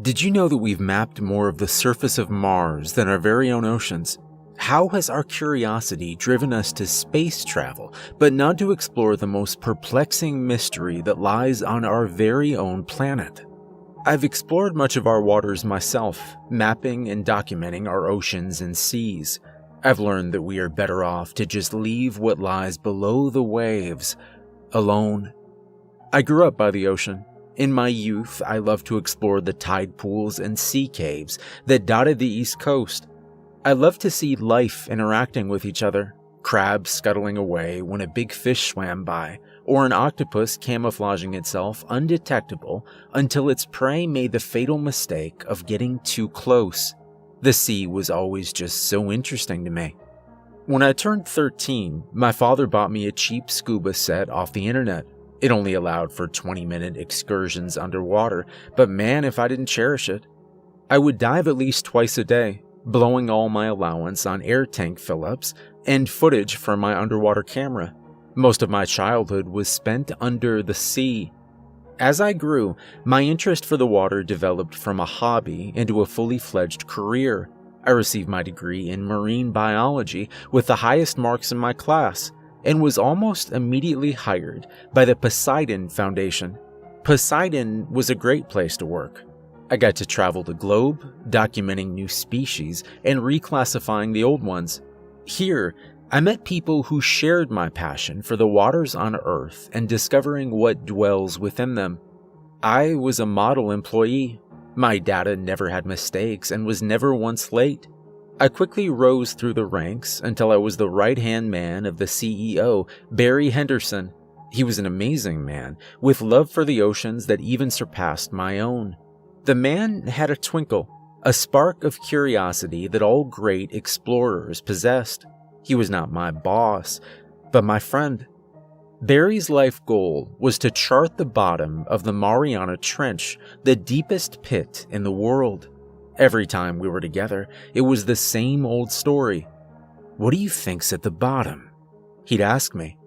Did you know that we've mapped more of the surface of Mars than our very own oceans? How has our curiosity driven us to space travel, but not to explore the most perplexing mystery that lies on our very own planet? I've explored much of our waters myself, mapping and documenting our oceans and seas. I've learned that we are better off to just leave what lies below the waves alone. I grew up by the ocean. In my youth, I loved to explore the tide pools and sea caves that dotted the East Coast. I loved to see life interacting with each other, crabs scuttling away when a big fish swam by, or an octopus camouflaging itself undetectable until its prey made the fatal mistake of getting too close. The sea was always just so interesting to me. When I turned 13, my father bought me a cheap scuba set off the internet. It only allowed for 20-minute excursions underwater, but man, if I didn't cherish it. I would dive at least twice a day, blowing all my allowance on air tank fill-ups and footage from my underwater camera. Most of my childhood was spent under the sea. As I grew, my interest for the water developed from a hobby into a fully fledged career. I received my degree in marine biology with the highest marks in my class, and was almost immediately hired by the Poseidon Foundation. Poseidon was a great place to work. I got to travel the globe, documenting new species and reclassifying the old ones. Here, I met people who shared my passion for the waters on Earth and discovering what dwells within them. I was a model employee. My data never had mistakes and was never once late. I quickly rose through the ranks until I was the right-hand man of the CEO, Barry Henderson. He was an amazing man, with love for the oceans that even surpassed my own. The man had a twinkle, a spark of curiosity that all great explorers possessed. He was not my boss, but my friend. Barry's life goal was to chart the bottom of the Mariana Trench, the deepest pit in the world. Every time we were together, it was the same old story. "What do you think's at the bottom?" he'd ask me.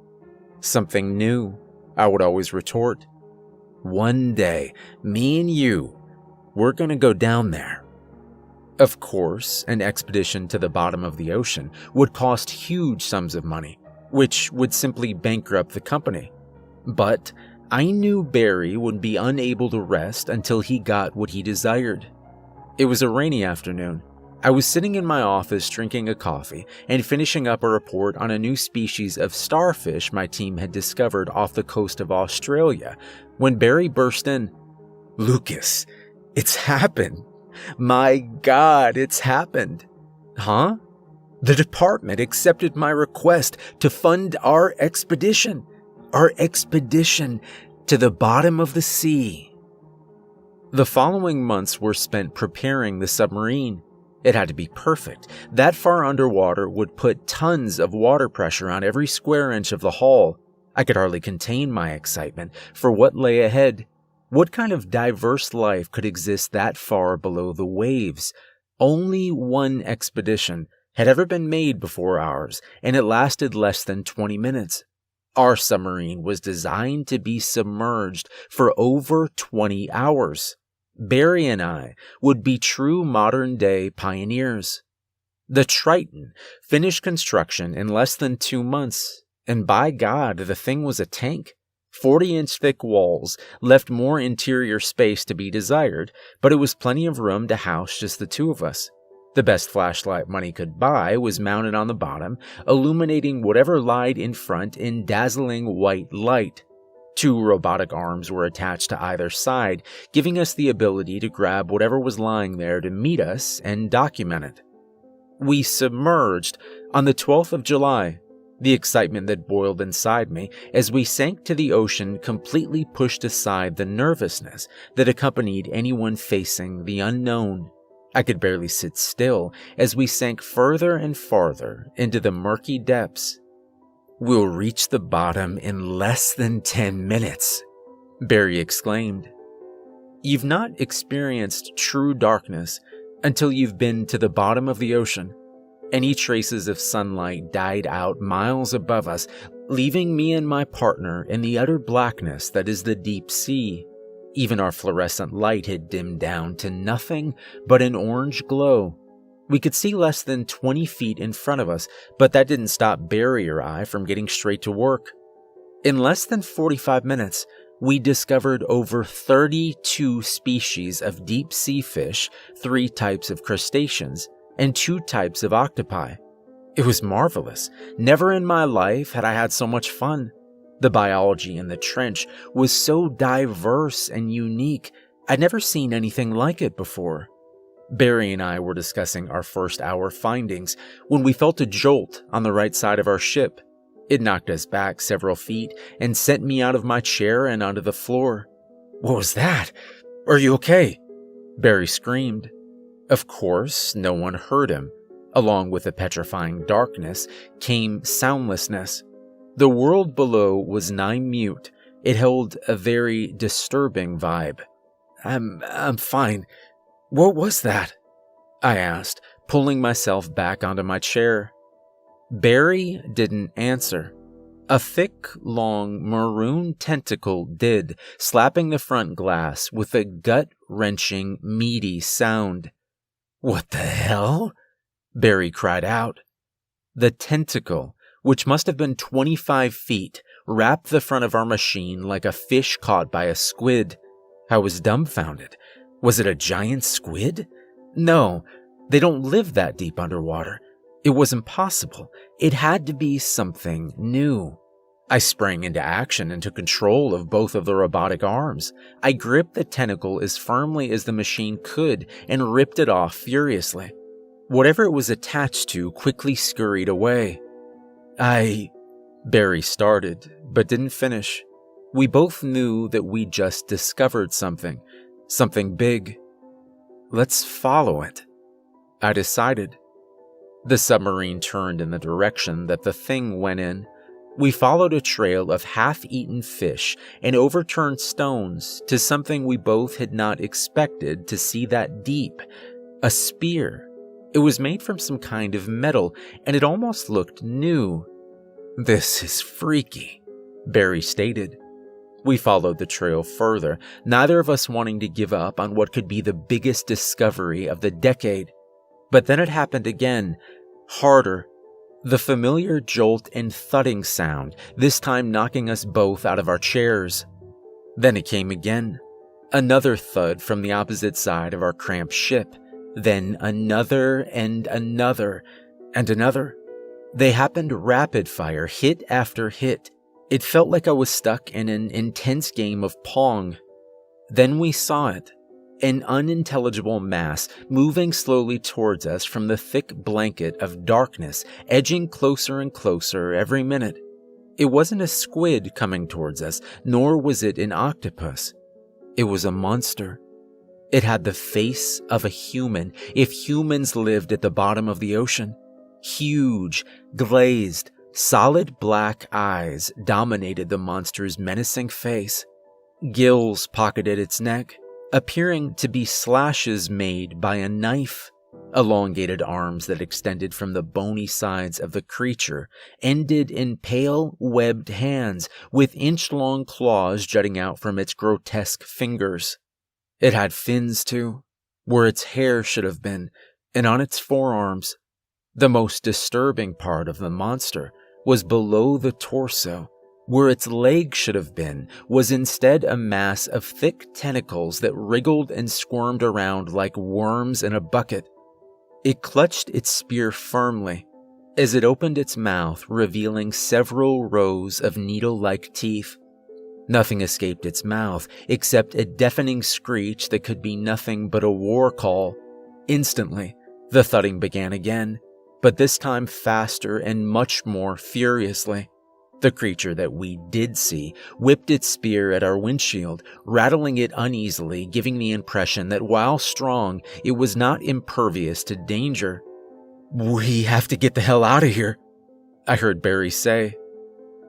"Something new," I would always retort. "One day, me and you, we're gonna go down there." Of course, an expedition to the bottom of the ocean would cost huge sums of money, which would simply bankrupt the company. But I knew Barry would be unable to rest until he got what he desired. It was a rainy afternoon. I was sitting in my office drinking a coffee and finishing up a report on a new species of starfish my team had discovered off the coast of Australia when Barry burst in. "Lucas, it's happened. My God, it's happened." "Huh?" "The department accepted my request to fund our expedition. Our expedition to the bottom of the sea." The following months were spent preparing the submarine. It had to be perfect. That far underwater would put tons of water pressure on every square inch of the hull. I could hardly contain my excitement for what lay ahead. What kind of diverse life could exist that far below the waves? Only one expedition had ever been made before ours, and it lasted less than 20 minutes. Our submarine was designed to be submerged for over 20 hours. Barry and I would be true modern-day pioneers. The Triton finished construction in less than 2 months, and by God, the thing was a tank. 40-inch thick walls left more interior space to be desired, but it was plenty of room to house just the two of us. The best flashlight money could buy was mounted on the bottom, illuminating whatever lied in front in dazzling white light. 2 robotic arms were attached to either side, giving us the ability to grab whatever was lying there to meet us and document it. We submerged on the 12th of July. The excitement that boiled inside me as we sank to the ocean completely pushed aside the nervousness that accompanied anyone facing the unknown. I could barely sit still as we sank further and farther into the murky depths. "We'll reach the bottom in less than 10 minutes, Barry exclaimed. You've not experienced true darkness until you've been to the bottom of the ocean. Any traces of sunlight died out miles above us, leaving me and my partner in the utter blackness that is the deep sea. Even our fluorescent light had dimmed down to nothing but an orange glow. We could see less than 20 feet in front of us, but that didn't stop Barry or I from getting straight to work. In less than 45 minutes, we discovered over 32 species of deep sea fish, 3 types of crustaceans, and 2 types of octopi. It was marvelous. Never in my life had I had so much fun. The biology in the trench was so diverse and unique. I'd never seen anything like it before. Barry and I were discussing our first hour findings when we felt a jolt on the right side of our ship. It knocked us back several feet and sent me out of my chair and onto the floor. "What was that? Are you okay?" Barry screamed. Of course, no one heard him. Along with the petrifying darkness came soundlessness. The world below was nigh mute. It held a very disturbing vibe. I'm fine. What was that?" I asked, pulling myself back onto my chair. Barry didn't answer. A thick, long, maroon tentacle did, slapping the front glass with a gut-wrenching, meaty sound. "What the hell?" Barry cried out. The tentacle, which must have been 25 feet, wrapped the front of our machine like a fish caught by a squid. I was dumbfounded. Was it a giant squid? No, they don't live that deep underwater. It was impossible. It had to be something new. I sprang into action and took control of both of the robotic arms. I gripped the tentacle as firmly as the machine could and ripped it off furiously. Whatever it was attached to quickly scurried away. Barry started, but didn't finish. We both knew that we just discovered something big. Let's follow it, I decided. The submarine turned in the direction that the thing went in. We followed a trail of half-eaten fish and overturned stones to something we both had not expected to see that deep. A spear. It was made from some kind of metal, and it almost looked new. "This is freaky," Barry stated. We followed the trail further, neither of us wanting to give up on what could be the biggest discovery of the decade. But then it happened again, harder. The familiar jolt and thudding sound, this time knocking us both out of our chairs. Then it came again. Another thud from the opposite side of our cramped ship. Then another and another and another. They happened rapid fire, hit after hit. It felt like I was stuck in an intense game of Pong. Then we saw it. An unintelligible mass moving slowly towards us from the thick blanket of darkness, edging closer and closer every minute. It wasn't a squid coming towards us, nor was it an octopus. It was a monster. It had the face of a human, if humans lived at the bottom of the ocean. Huge, glazed, solid black eyes dominated the monster's menacing face. Gills pocketed its neck, appearing to be slashes made by a knife. Elongated arms that extended from the bony sides of the creature ended in pale, webbed hands with inch-long claws jutting out from its grotesque fingers. It had fins, too, where its hair should have been, and on its forearms. The most disturbing part of the monster was below the torso. Where its leg should have been was instead a mass of thick tentacles that wriggled and squirmed around like worms in a bucket. It clutched its spear firmly as it opened its mouth, revealing several rows of needle-like teeth. Nothing escaped its mouth except a deafening screech that could be nothing but a war call. Instantly, the thudding began again, but this time faster and much more furiously. The creature that we did see whipped its spear at our windshield, rattling it uneasily, giving the impression that while strong, it was not impervious to danger. "We have to get the hell out of here," I heard Barry say.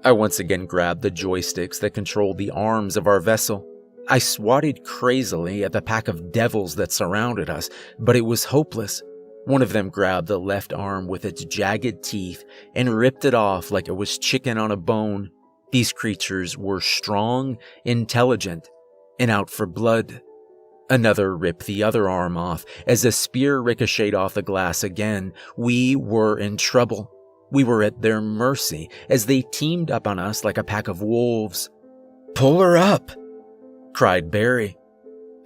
I once again grabbed the joysticks that controlled the arms of our vessel. I swatted crazily at the pack of devils that surrounded us, but it was hopeless. One of them grabbed the left arm with its jagged teeth and ripped it off like it was chicken on a bone. These creatures were strong, intelligent. and out for blood. Another ripped the other arm off as a spear ricocheted off the glass again. We were in trouble. We were at their mercy as they teamed up on us like a pack of wolves. "Pull her up!" cried Barry.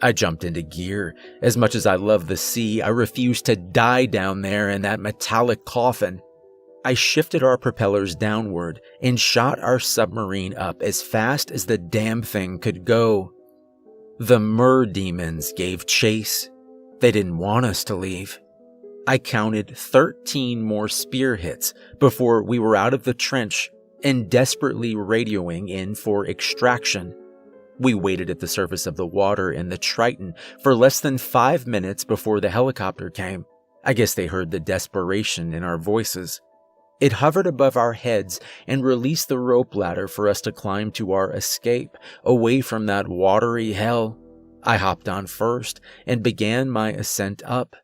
I jumped into gear. As much as I love the sea, I refused to die down there in that metallic coffin. I shifted our propellers downward and shot our submarine up as fast as the damn thing could go. The mer-demons gave chase. They didn't want us to leave. I counted 13 more spear hits before we were out of the trench and desperately radioing in for extraction. We waited at the surface of the water in the Triton for less than 5 minutes before the helicopter came. I guess they heard the desperation in our voices. It hovered above our heads and released the rope ladder for us to climb to our escape, away from that watery hell. I hopped on first and began my ascent up.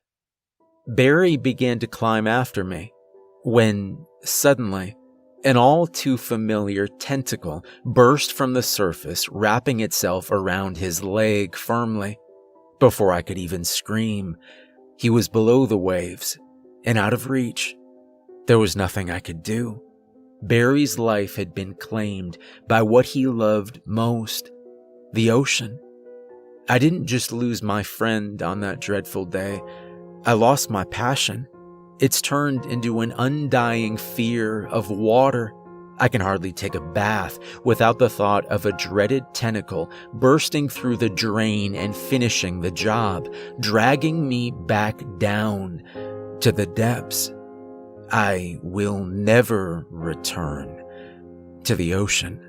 Barry began to climb after me, when, suddenly, an all too familiar tentacle burst from the surface, wrapping itself around his leg firmly. Before I could even scream, he was below the waves and out of reach. There was nothing I could do. Barry's life had been claimed by what he loved most, the ocean. I didn't just lose my friend on that dreadful day. I lost my passion. It's turned into an undying fear of water. I can hardly take a bath without the thought of a dreaded tentacle bursting through the drain and finishing the job, dragging me back down to the depths. I will never return to the ocean.